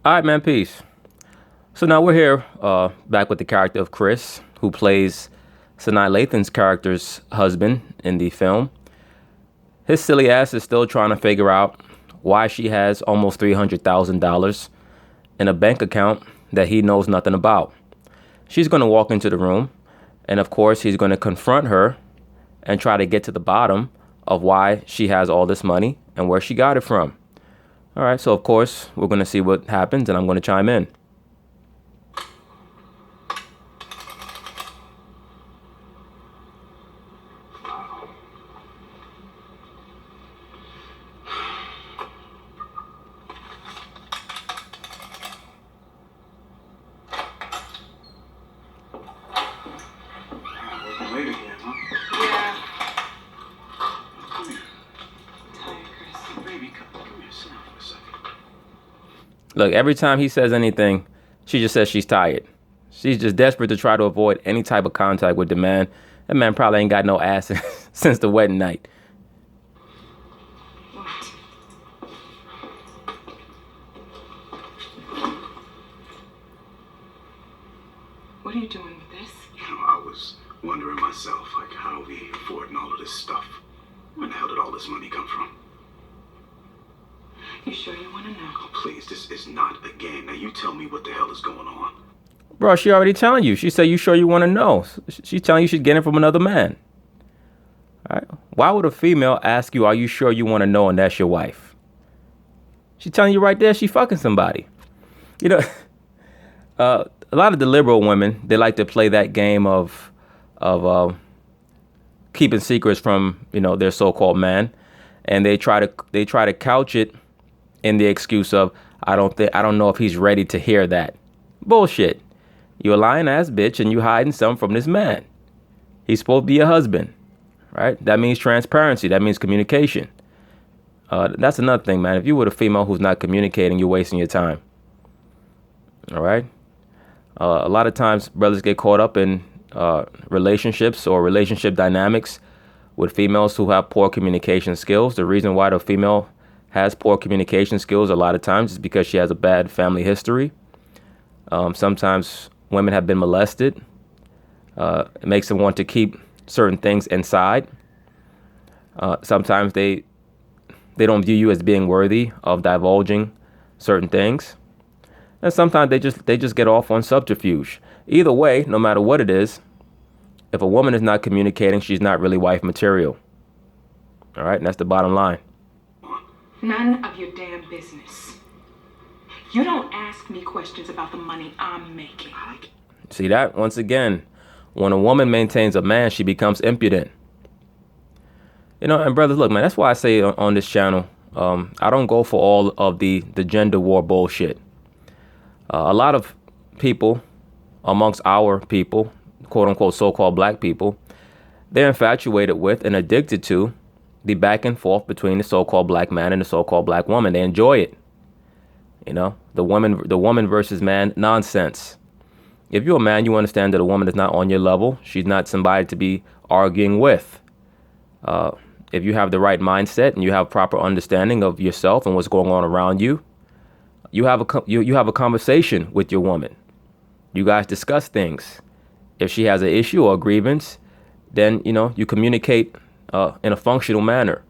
All right, man. Peace. So now we're here, back with the character of Chris, who plays Sanaa Lathan's character's husband in the film. His silly ass is still trying to figure out why she has almost $300,000 in a bank account that he knows nothing about. She's going to walk into the room, and of course, he's going to confront her and try to get to the bottom of why she has all this money and where she got it from. All right, so of course, we're going to see what happens, and I'm going to chime in. Working late again, huh? Yeah. Come here. Tired, Chris. Baby, come here. Sit down for a second. Look, every time he says anything, she just says she's tired. She's just desperate to try to avoid any type of contact with the man. That man probably ain't got no ass since the wedding night. What? What are you doing with this? I was wondering myself, like, how are we affording all of this stuff? Where the hell did all this money come from? You sure you want to know? Oh, please, this is not a game. Now, you tell me what the hell is going on. Bro, she already telling you. She said, you sure you want to know? She's telling you she's getting it from another man. All right. Why would a female ask you, are you sure you want to know, and that's your wife? She's telling you right there she fucking somebody. You know, a lot of the liberal women, they like to play that game of keeping secrets from, their so-called man. And they try to couch it in the excuse of, I don't know if he's ready to hear that. Bullshit. You're a lying ass bitch and you hiding something from this man. He's supposed to be your husband, right? That means transparency. That means communication. That's another thing, man. If you were a female who's not communicating, you're wasting your time. All right. A lot of times brothers get caught up in relationships or relationship dynamics with females who have poor communication skills. The reason why the female has poor communication skills a lot of times is because she has a bad family history. Sometimes women have been molested. It makes them want to keep certain things inside. Sometimes they don't view you as being worthy of divulging certain things. And sometimes they just get off on subterfuge. Either way, no matter what it is, if a woman is not communicating, she's not really wife material. All right, and that's the bottom line. None of your damn business. You don't ask me questions about the money I'm making. See that? Once again, when a woman maintains a man, she becomes impudent. And brothers, look, man, that's why I say on this channel, I don't go for all of the gender war bullshit. A lot of people amongst our people, quote unquote, so-called black people, they're infatuated with and addicted to the back and forth between the so-called black man and the so-called black woman. They enjoy it. The woman versus man nonsense. If you're a man, you understand that a woman is not on your level. She's not somebody to be arguing with. If you have the right mindset and you have proper understanding of yourself and what's going on around you, you have a conversation with your woman. You guys discuss things. If she has an issue or a grievance, then you communicate in a functional manner.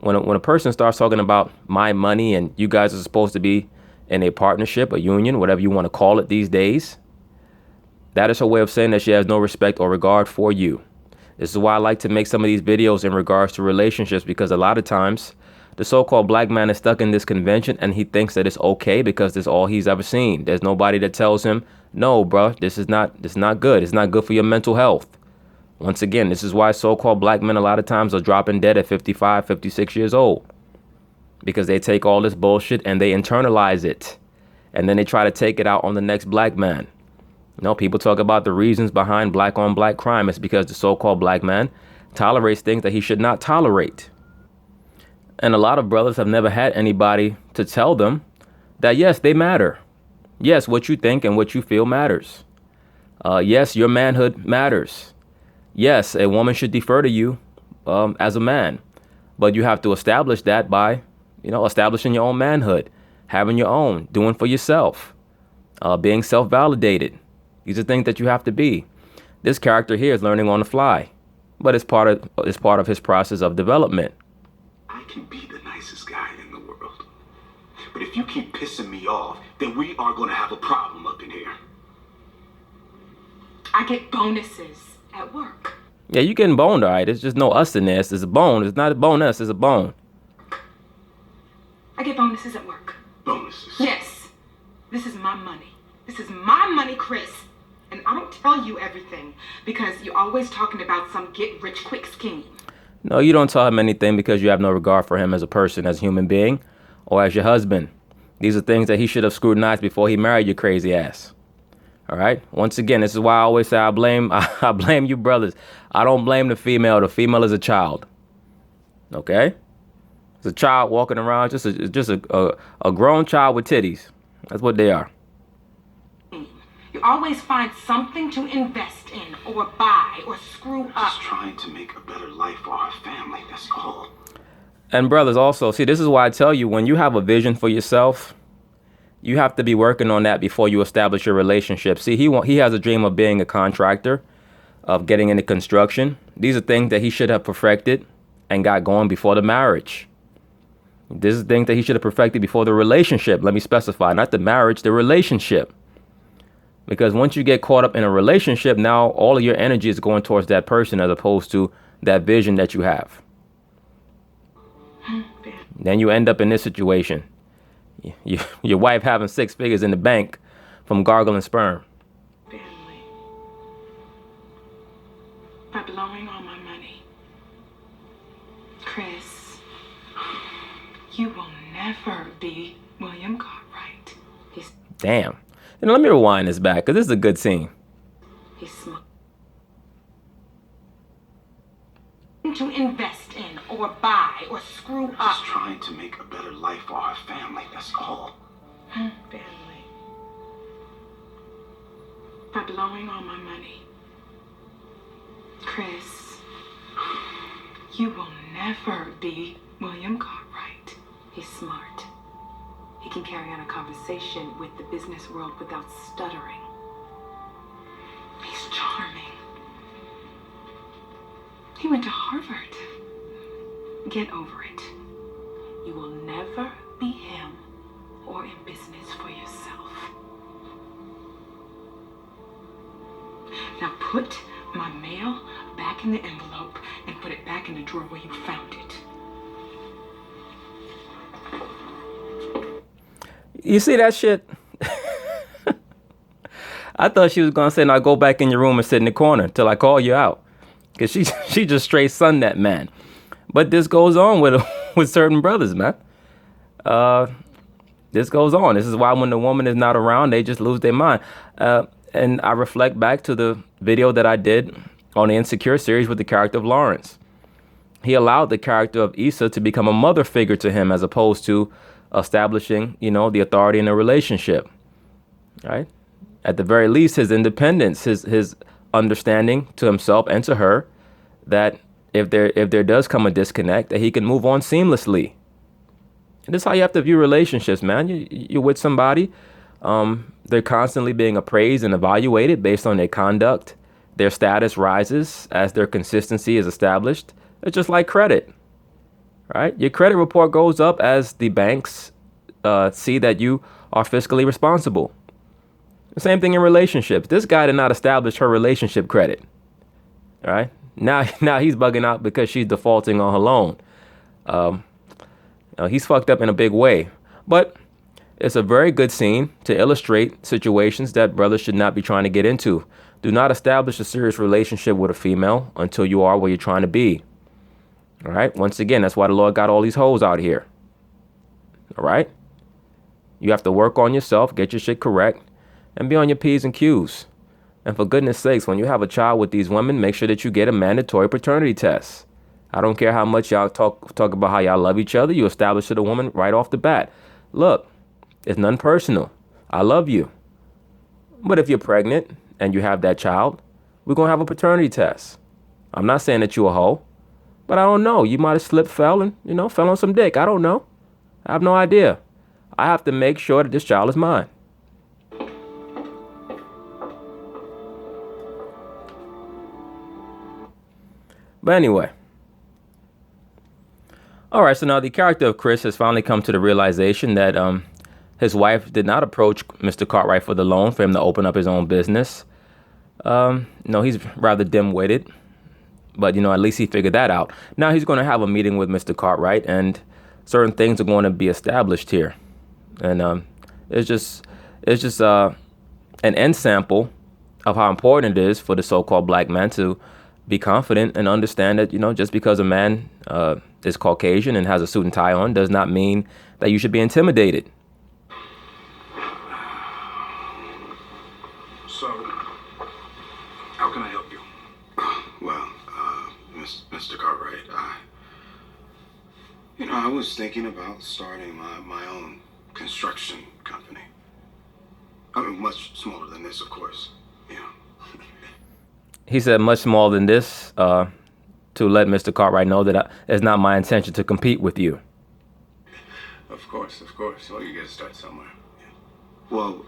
When a person starts talking about my money and you guys are supposed to be in a partnership, a union, whatever you want to call it these days, that is her way of saying that she has no respect or regard for you. This is why I like to make some of these videos in regards to relationships, because a lot of times the so-called black man is stuck in this convention and he thinks that it's okay because that's all he's ever seen. There's nobody that tells him, no, bro, this is not good. It's not good for your mental health. Once again, this is why so-called black men a lot of times are dropping dead at 55, 56 years old, because they take all this bullshit and they internalize it. And then they try to take it out on the next black man. People talk about the reasons behind black on black crime. It's because the so-called black man tolerates things that he should not tolerate. And a lot of brothers have never had anybody to tell them that, yes, they matter. Yes, what you think and what you feel matters. Yes, your manhood matters. Yes, a woman should defer to you as a man. But you have to establish that by, establishing your own manhood. having your own, doing for yourself, being self-validated. These are things that you have to be. This character here is learning on the fly, but it's part of his process of development. I can be the nicest guy in the world. But if you keep pissing me off, then we are going to have a problem up in here. I get bonuses at work. Yeah, you getting boned, all right. It's just no us in there. It's a bone. It's not a bonus. It's a bone. I get bonuses at work. Bonuses? Yes. This is my money. This is my money, Chris. And I don't tell you everything because you're always talking about some get-rich-quick scheme. No, you don't tell him anything because you have no regard for him as a person, as a human being, or as your husband. These are things that he should have scrutinized before he married your crazy ass. All right. Once again, this is why I always say I blame you brothers. I don't blame the female. The female is a child. Okay. It's a child walking around, just a grown child with titties. That's what they are. You always find something to invest in or buy or screw up. Just trying to make a better life for our family. That's all. And brothers also, see, this is why I tell you, when you have a vision for yourself, you have to be working on that before you establish your relationship. See, he has a dream of being a contractor, of getting into construction. These are things that he should have perfected and got going before the marriage. This is things that he should have perfected before the relationship. Let me specify, not the marriage, the relationship. Because once you get caught up in a relationship, now all of your energy is going towards that person as opposed to that vision that you have. Then you end up in this situation. Your wife having 6 figures in the bank from gargling sperm. Family. By blowing all my money. Chris, you will never be William Cartwright. Damn. And let me rewind this back, because this is a good scene. He's smart. To invest in or buy or screw up. Just trying to make a better life for our family. That's all. Family. By blowing all my money. Chris, you will never be William Cartwright. He's smart. He can carry on a conversation with the business world without stuttering. He's charming. He went to Harvard. Get over it. You will never be him or in business for yourself. Now put my mail back in the envelope and put it back in the drawer where you found it. You see that shit? I thought she was going to say, now go back in your room and sit in the corner till I call you out. Because she just straight sunned that man. But this goes on with certain brothers, man. This goes on. This is why when the woman is not around, they just lose their mind. And I reflect back to the video that I did on the Insecure series with the character of Lawrence. He allowed the character of Issa to become a mother figure to him as opposed to establishing, the authority in a relationship. Right? At the very least, his independence, his understanding to himself and to her that if there does come a disconnect, that he can move on seamlessly. And this is how you have to view relationships, man. You're with somebody, they're constantly being appraised and evaluated based on their conduct. Their status rises as their consistency is established. It's just like credit, right? Your credit report goes up as the banks see that you are fiscally responsible. The same thing in relationships. This guy did not establish her relationship credit. All right. Now he's bugging out because she's defaulting on her loan. He's fucked up in a big way. But it's a very good scene to illustrate situations that brothers should not be trying to get into. Do not establish a serious relationship with a female until you are where you're trying to be. All right. Once again, that's why the Lord got all these hoes out here. All right. You have to work on yourself, get your shit correct, and be on your P's and Q's. And for goodness sakes, when you have a child with these women, make sure that you get a mandatory paternity test. I don't care how much y'all talk about how y'all love each other. You establish to the woman right off the bat. Look, it's nothing personal. I love you. But if you're pregnant and you have that child, we're going to have a paternity test. I'm not saying that you're a hoe, but I don't know. You might have fell and, fell on some dick. I don't know. I have no idea. I have to make sure that this child is mine. But anyway. All right, so now the character of Chris has finally come to the realization that his wife did not approach Mr. Cartwright for the loan for him to open up his own business. No, he's rather dim-witted, but at least he figured that out. Now he's going to have a meeting with Mr. Cartwright, and certain things are going to be established here, and it's just an end sample of how important it is for the so-called black man to be confident and understand that just because a man is Caucasian and has a suit and tie on does not mean that you should be intimidated. So, how can I help you? Well, Mr. Cartwright, I was thinking about starting my own construction company. I mean, much smaller than this, of course. He said much smaller than this to let Mr. Cartwright know that it's not my intention to compete with you. Of course. Well, you gotta start somewhere. Well,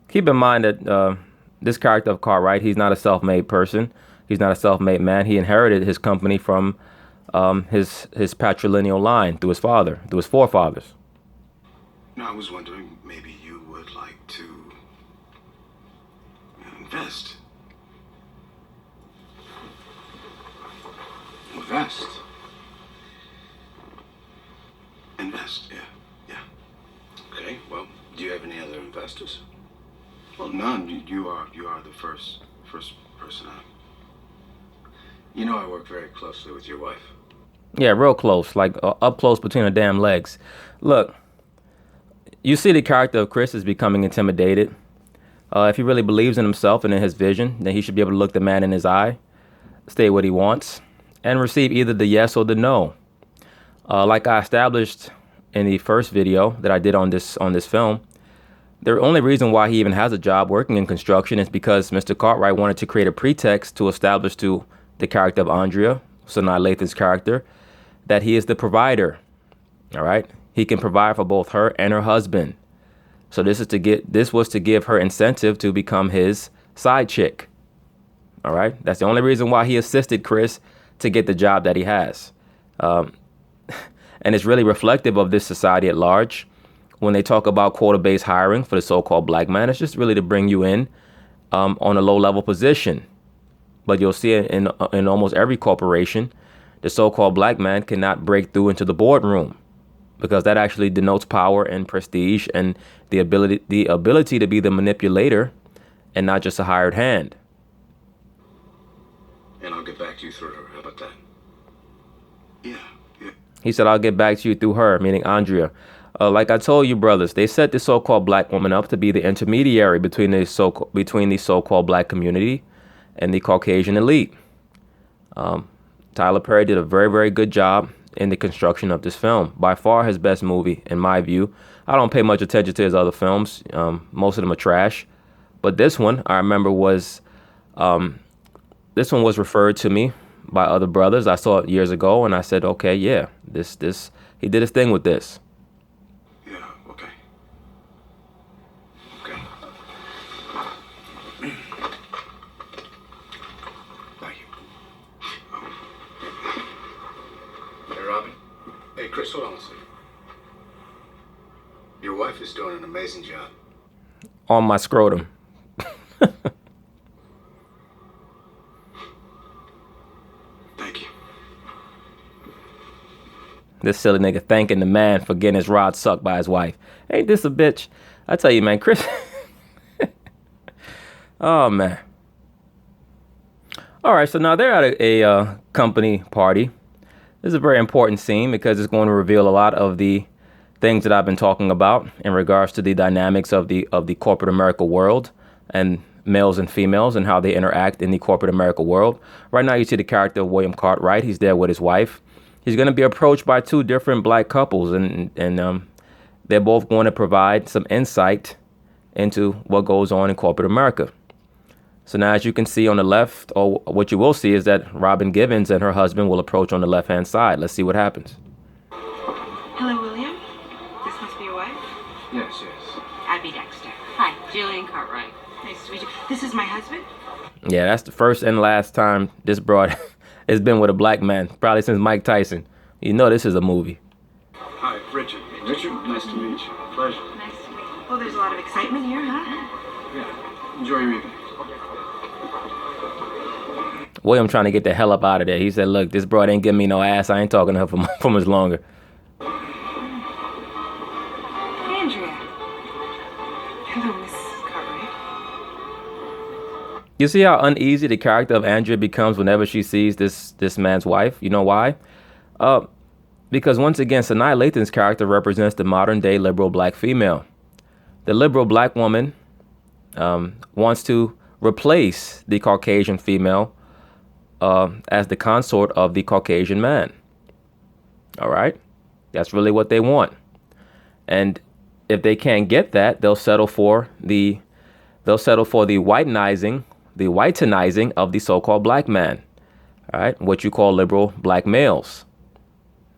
keep in mind that this character of Cartwright, he's not a self-made person. He's not a self-made man. He inherited his company from his patrilineal line through his father, through his forefathers. I was wondering, maybe you would like to invest. Invest, yeah. Okay, well, do you have any other investors? Well, none. You are the first person I work very closely with your wife. Yeah, real close, like up close between her damn legs. Look, you see the character of Chris is becoming intimidated. If he really believes in himself and in his vision, then he should be able to look the man in his eye, state what he wants, and receive either the yes or the no. Like I established in the first video that I did on this film, the only reason why he even has a job working in construction is because Mr. Cartwright wanted to create a pretext to establish to the character of Andrea, Sanaa Lathan's character, that he is the provider. All right, he can provide for both her and her husband. So this was to give her incentive to become his side chick. All right, that's the only reason why he assisted Chris to get the job that he has. And it's really reflective of this society at large. When they talk about quota-based hiring for the so-called black man, it's just really to bring you in on a low-level position. But you'll see in almost every corporation, the so-called black man cannot break through into the boardroom, because that actually denotes power and prestige and the ability to be the manipulator and not just a hired hand. And I'll get back to you through her. How about that? Yeah. He said, I'll get back to you through her, meaning Andrea. Like I told you, brothers, they set the so-called black woman up to be the intermediary between the so-called black community and the Caucasian elite. Tyler Perry did a very, very good job in the construction of this film. By far his best movie, in my view. I don't pay much attention to his other films. Most of them are trash. But this one, I remember, was referred to me by other brothers. I saw it years ago, and I said, okay, yeah, this he did his thing with this. Yeah, okay. Thank you. Hey, Robin. Hey, Chris, hold on a second. Your wife is doing an amazing job. On my scrotum. Thank you. This silly nigga thanking the man for getting his rod sucked by his wife. Ain't this a bitch? I tell you, man, Chris. Oh, man. All right, so now they're at a company party. This is a very important scene because it's going to reveal a lot of the things that I've been talking about in regards to the dynamics of the corporate America world and males and females and how they interact in the corporate America world. Right now, you see the character of William Cartwright. He's there with his wife. He's going to be approached by two different black couples, and they're both going to provide some insight into what goes on in corporate America. So now, as you can see on the left, or what you will see is that Robin Givens and her husband will approach on the left-hand side. Let's see what happens. Hello, William. This wife? Yes, yes. Abby Dexter. Hi, Jillian Cartwright. Nice to meet you. This is my husband. Yeah, that's the first and last time this broad has been with a black man, probably since Mike Tyson. You know this is a movie. Hi, Richard. Richard, nice to meet you. Pleasure. Nice to meet you. Well, there's a lot of excitement here, huh? Yeah. Enjoy your evening. William trying to get the hell up out of there. He said, look, this broad ain't giving me no ass. I ain't talking to her for much longer. Andrea. Hello, Miss Cartwright. You see how uneasy the character of Andrea becomes whenever she sees this man's wife? You know why? Because once again, Sanaa Lathan's character represents the modern day liberal black female. The liberal black woman wants to replace the Caucasian female as the consort of the Caucasian man. All right? That's really what they want. And if they can't get that, they'll settle for the whitenizing of the so-called black man. All right? What you call liberal black males.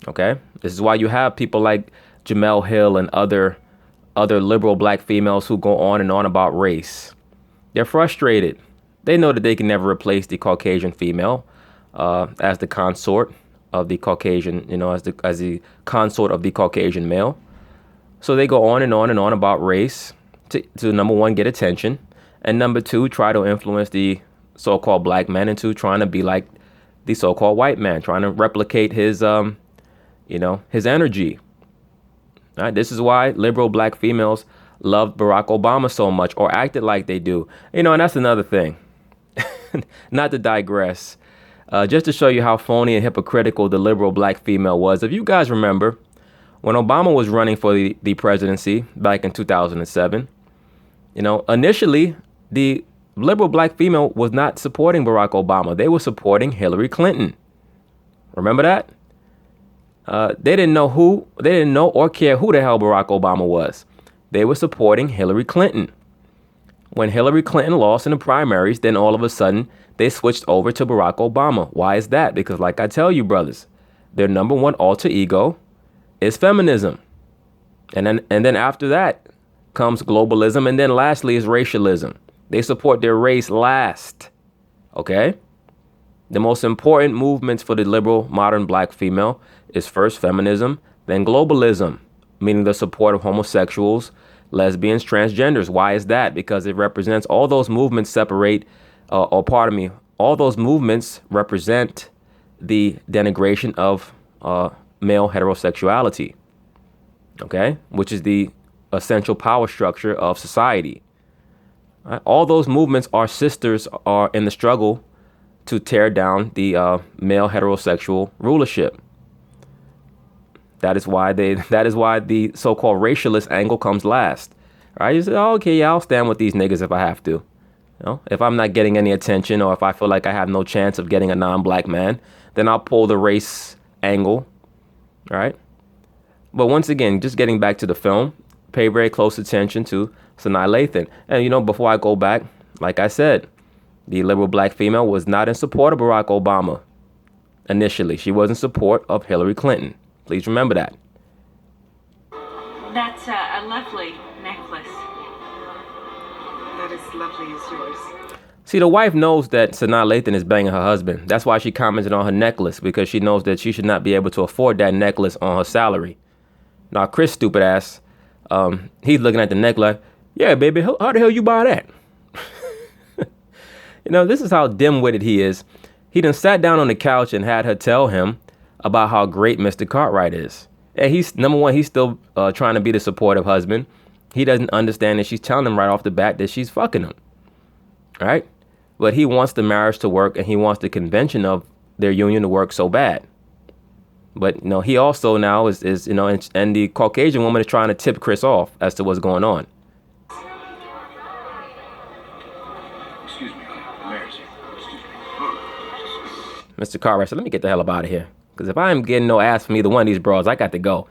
Okay? This is why you have people like Jemele Hill and other liberal black females who go on and on about race. They're frustrated. They know that they can never replace the Caucasian female as the consort of the Caucasian, as the consort of the Caucasian male. So they go on and on and on about race to number one, get attention, and number two, try to influence the so-called black man into trying to be like the so-called white man, trying to replicate his energy. All right, this is why liberal black females loved Barack Obama so much, or acted like they do. And that's another thing. Not to digress, just to show you how phony and hypocritical the liberal black female was. If you guys remember, when Obama was running for the presidency back in 2007, initially the liberal black female was not supporting Barack Obama. They were supporting Hillary Clinton. Remember that? They didn't know or care who the hell Barack Obama was. They were supporting Hillary Clinton. When Hillary Clinton lost in the primaries, then all of a sudden they switched over to Barack Obama. Why is that? Because like I tell you, brothers, their number one alter ego is feminism. And then after that comes globalism. And then lastly is racialism. They support their race last. Okay? The most important movements for the liberal modern black female is first feminism, then globalism, meaning the support of homosexuals, lesbians, transgenders. Why is that? Because it represents all those movements all those movements represent the denigration of male heterosexuality, okay, which is the essential power structure of society. Right? All those movements are sisters are in the struggle to tear down the male heterosexual rulership. That is why the so-called racialist angle comes last. Right? You say, oh, okay, yeah, I'll stand with these niggas if I have to. If I'm not getting any attention, or if I feel like I have no chance of getting a non-black man, then I'll pull the race angle. Right? But once again, just getting back to the film, pay very close attention to Sanaa Lathan. And before I go back, like I said, the liberal black female was not in support of Barack Obama. Initially, she was in support of Hillary Clinton. Please remember that. That's a lovely necklace. That is lovely as yours. See, the wife knows that Sanaa Lathan is banging her husband. That's why she commented on her necklace, because she knows that she should not be able to afford that necklace on her salary. Now, Chris, stupid ass, he's looking at the necklace like, yeah, baby, how the hell you buy that? This is how dim-witted he is. He done sat down on the couch and had her tell him about how great Mr. Cartwright is. And he's, number one, he's still trying to be the supportive husband. He doesn't understand that she's telling him right off the bat that she's fucking him. All right? But he wants the marriage to work, and he wants the convention of their union to work so bad. But, he also now is and the Caucasian woman is trying to tip Chris off as to what's going on. Excuse me, honey. The mayor's here. Excuse me. Mr. Cartwright said, let me get the hell up out of here. Because if I am getting no ass from either one of these bros, I got to go.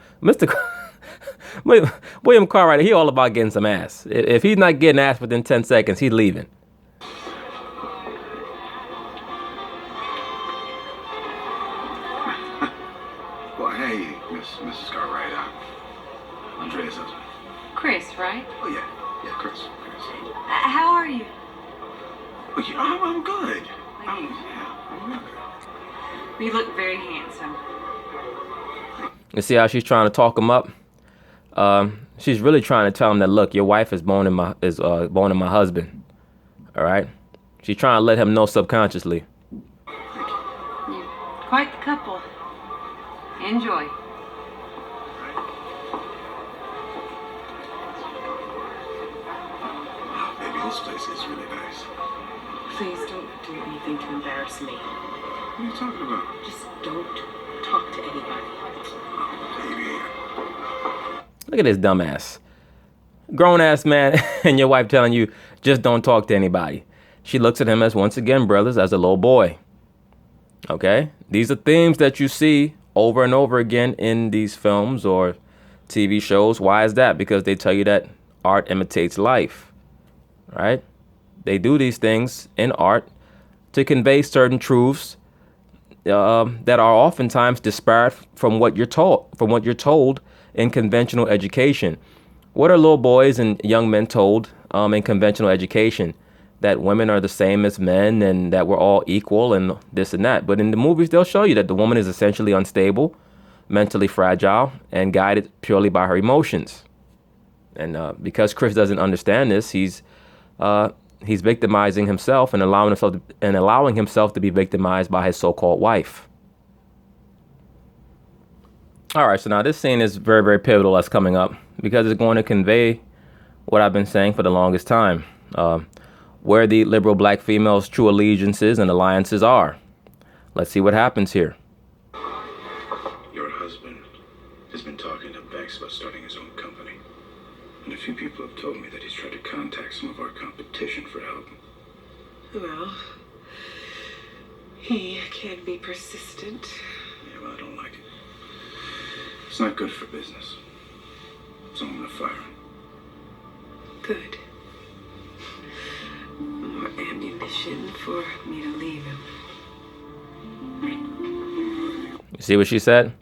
William Cartwright, he all about getting some ass. If he's not getting ass within 10 seconds, he's leaving. Well, hey, Mrs. Cartwright. Andrea Andrea's husband. Chris, right? Oh, yeah. Yeah, Chris. How are you? Oh, yeah, I'm good. I'm real good. You look very handsome. You see how she's trying to talk him up? She's really trying to tell him that, look, your wife is boning my husband. All right? She's trying to let him know subconsciously. You're quite the couple. Enjoy. Wow, baby, this place is really nice. Please don't do anything to embarrass me. What are you talking about? Just don't talk to anybody. Baby. Look at this dumbass. Grown ass man and your wife telling you, just don't talk to anybody. She looks at him as, once again, brothers, as a little boy. Okay? These are themes that you see over and over again in these films or TV shows. Why is that? Because they tell you that art imitates life. Right? They do these things in art to convey certain truths that are oftentimes disparate from what you're told in conventional education. What are little boys and young men told in conventional education? That women are the same as men and that we're all equal and this and that. But in the movies, they'll show you that the woman is essentially unstable, mentally fragile, and guided purely by her emotions. And because Chris doesn't understand this, he's victimizing himself and allowing himself to be victimized by his so-called wife. All right, so now this scene is very, very pivotal that's coming up because it's going to convey what I've been saying for the longest time. Where the liberal black female's true allegiances and alliances are. Let's see what happens here. Your husband has been talking to Bex about starting his own company. And a few people have told me that he's tried to contact some of our competition for help. Well, he can be persistent. Yeah, well, I don't like it. It's not good for business. So I'm gonna fire him. Good. More ammunition for me to leave him. You see what she said?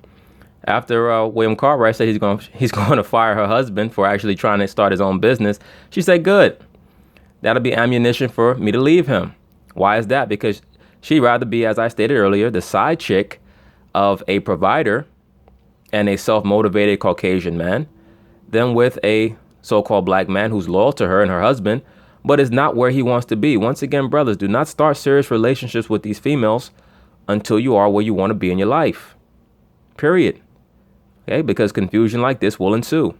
After William Cartwright said he's going to fire her husband for actually trying to start his own business, she said, good. That'll be ammunition for me to leave him. Why is that? Because she'd rather be, as I stated earlier, the side chick of a provider and a self-motivated Caucasian man than with a so-called black man who's loyal to her and her husband, but is not where he wants to be. Once again, brothers, do not start serious relationships with these females until you are where you want to be in your life. Period. Okay, because confusion like this will ensue.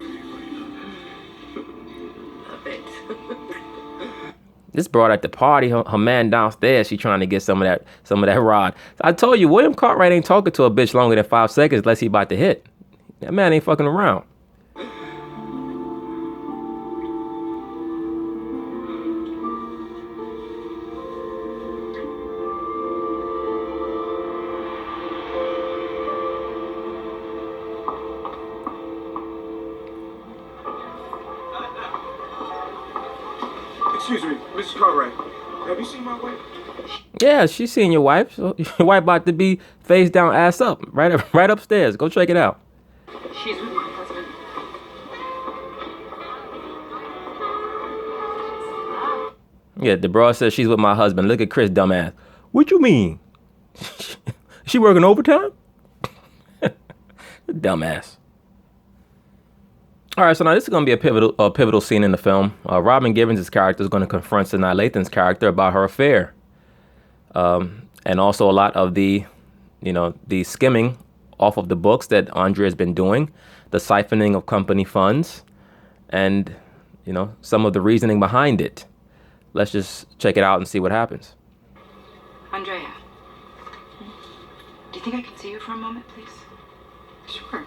Love it. This broad at the party, her man downstairs, she trying to get some of that rod. I told you, William Cartwright ain't talking to a bitch longer than 5 seconds unless he about to hit. That man ain't fucking around. Excuse me, Mrs. Cartwright. Have you seen my wife? Yeah, she's seen your wife. So your wife about to be face down, ass up, right upstairs. Go check it out. She's with my husband. Yeah, the broad says she's with my husband. Look at Chris, dumbass. What you mean? She working overtime? Dumbass. All right, so now this is going to be a pivotal scene in the film. Robin Givens' character is going to confront Sanaa Lathan's character about her affair. And also a lot of the skimming off of the books that Andrea has been doing, the siphoning of company funds, and, some of the reasoning behind it. Let's just check it out and see what happens. Andrea, do you think I can see you for a moment, please? Sure.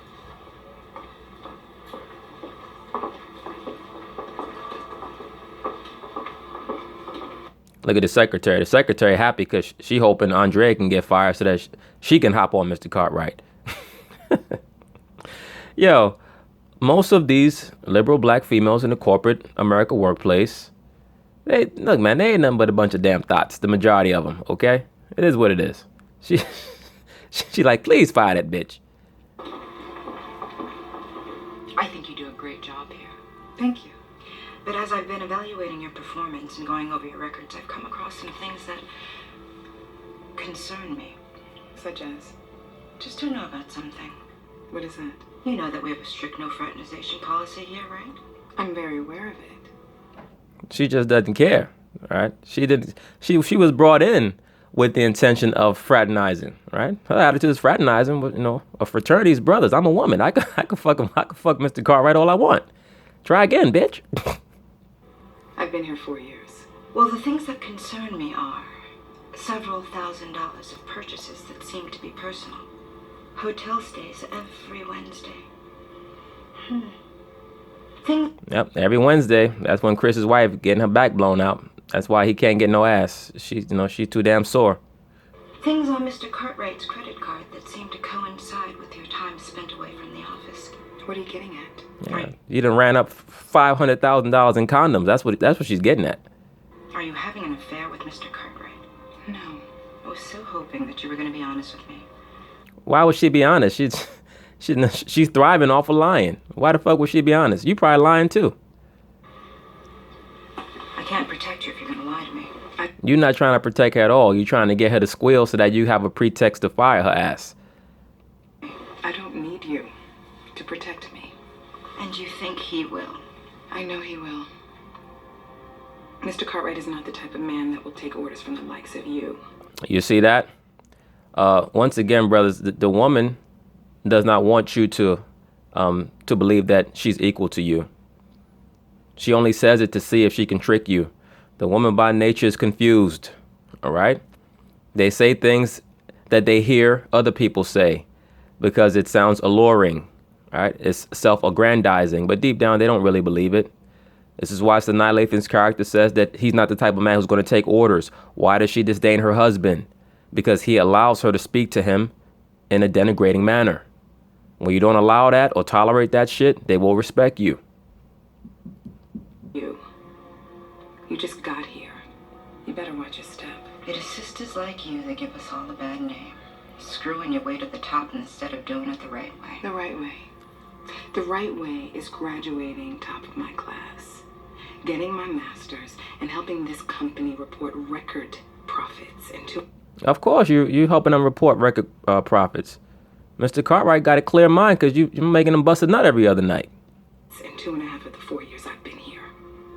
Look at the secretary. The secretary happy because she hoping Andrea can get fired so that she can hop on Mr. Cartwright. Yo, most of these liberal black females in the corporate America workplace, they ain't nothing but a bunch of damn thoughts. The majority of them, okay? It is what it is. She like, please fire that bitch. I think you do a great job here. Thank you. But as I've been evaluating your performance and going over your records, I've come across some things that concern me. Such as? Just to know about something. What is that? You know that we have a strict no fraternization policy here, right? I'm very aware of it. She just doesn't care, right? She didn't. She was brought in with the intention of fraternizing, right? Her attitude is fraternizing, but a fraternity's brothers. I'm a woman. I could fuck him. I could fuck Mr. Cartwright all I want. Try again, bitch. I've been here 4 years. Well, the things that concern me are several $1,000s of purchases that seem to be personal. Hotel stays every Wednesday. Yep, every Wednesday. That's when Chris's wife getting her back blown out. That's why he can't get no ass. She's too damn sore. Things on Mr. Cartwright's credit card that seem to coincide with your time spent away from the office. What are you getting at? Yeah, you done ran up $500,000 in condoms. That's what she's getting at. Are you having an affair with Mr. Cartwright? No. I was so hoping that you were going to be honest with me. Why would she be honest? She's thriving off of lying. Why the fuck would she be honest? You probably lying too. I can't protect you if you're going to lie to me. You're not trying to protect her at all. You're trying to get her to squeal so that you have a pretext to fire her ass. I don't need you to protect me. And you think he will? I know he will. Mr. Cartwright is not the type of man that will take orders from the likes of you. You see that? Once again, brothers, the woman does not want you to believe that she's equal to you. She only says it to see if she can trick you. The woman by nature is confused. All right? They say things that they hear other people say because it sounds alluring. All right? It's self-aggrandizing, but deep down they don't really believe it. This is why Sanaa Lathan's character says that he's not the type of man who's going to take orders. Why does she disdain her husband? Because he allows her to speak to him in a denigrating manner. When you don't allow that or tolerate that shit, they will respect you. You just got here. You better watch your step. It is sisters like you that give us all a bad name. Screwing your way to the top instead of doing it the right way. The right way. The right way is graduating top of my class, getting my master's, and helping this company report record profits into... Of course, you helping them report record profits. Mr. Cartwright got a clear mind because you're making him bust a nut every other night. In 2.5 of the 4 years I've been here,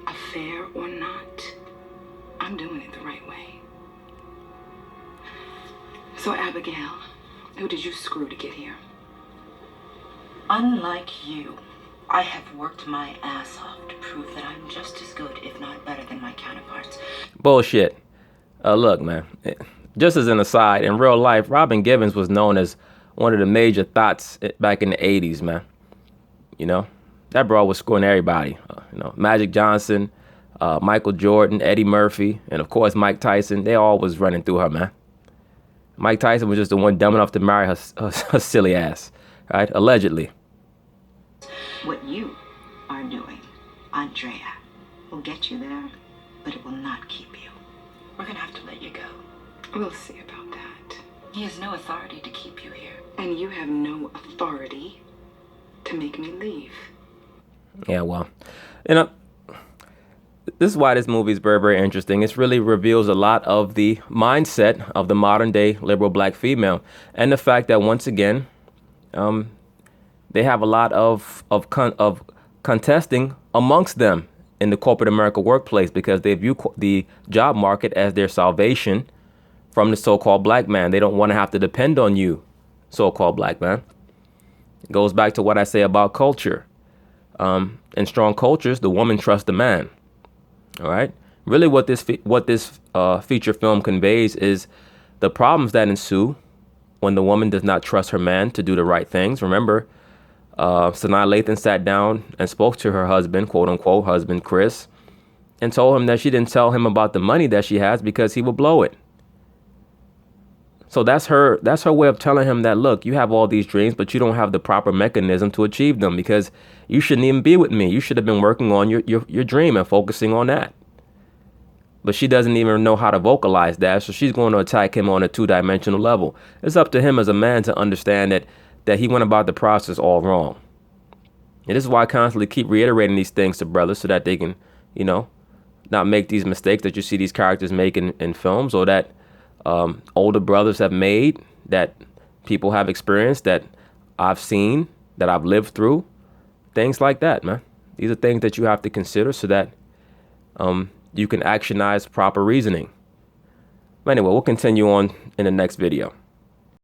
affair or not, I'm doing it the right way. So, Abigail, who did you screw to get here? Unlike you, I have worked my ass off to prove that I'm just as good, if not better, than my counterparts. Bullshit. Look, man, just as an aside, in real life, Robin Givens was known as one of the major thoughts back in the 80s, man. That bro was screwing everybody. Magic Johnson, Michael Jordan, Eddie Murphy, and of course Mike Tyson. They all was running through her, man. Mike Tyson was just the one dumb enough to marry her silly ass, right? Allegedly. What you are doing, Andrea, will get you there, but it will not keep you. We're gonna have to let you go. We'll see about that. He has no authority to keep you here. And you have no authority to make me leave. Yeah, well, this is why this movie is very, very interesting. It really reveals a lot of the mindset of the modern day liberal black female, and the fact that once again, they have a lot of contesting amongst them in the corporate America workplace because they view the job market as their salvation from the so-called black man. They don't want to have to depend on you, so-called black man. It goes back to what I say about culture. In strong cultures, the woman trusts the man. All right. Really, what this feature film conveys is the problems that ensue when the woman does not trust her man to do the right things. Remember, Sanaa Lathan sat down and spoke to her husband, quote unquote, husband Chris, and told him that she didn't tell him about the money that she has because he would blow it. So that's her way of telling him that, look, you have all these dreams, but you don't have the proper mechanism to achieve them because you shouldn't even be with me. You should have been working on your dream and focusing on that. But she doesn't even know how to vocalize that, so she's going to attack him on a two-dimensional level. It's up to him as a man to understand that he went about the process all wrong. And this is why I constantly keep reiterating these things to brothers so that they can, you know, not make these mistakes that you see these characters make in films, or that older brothers have made, that people have experienced, that I've seen, that I've lived through. Things like that, man. These are things that you have to consider so that you can actionize proper reasoning. But anyway, we'll continue on in the next video.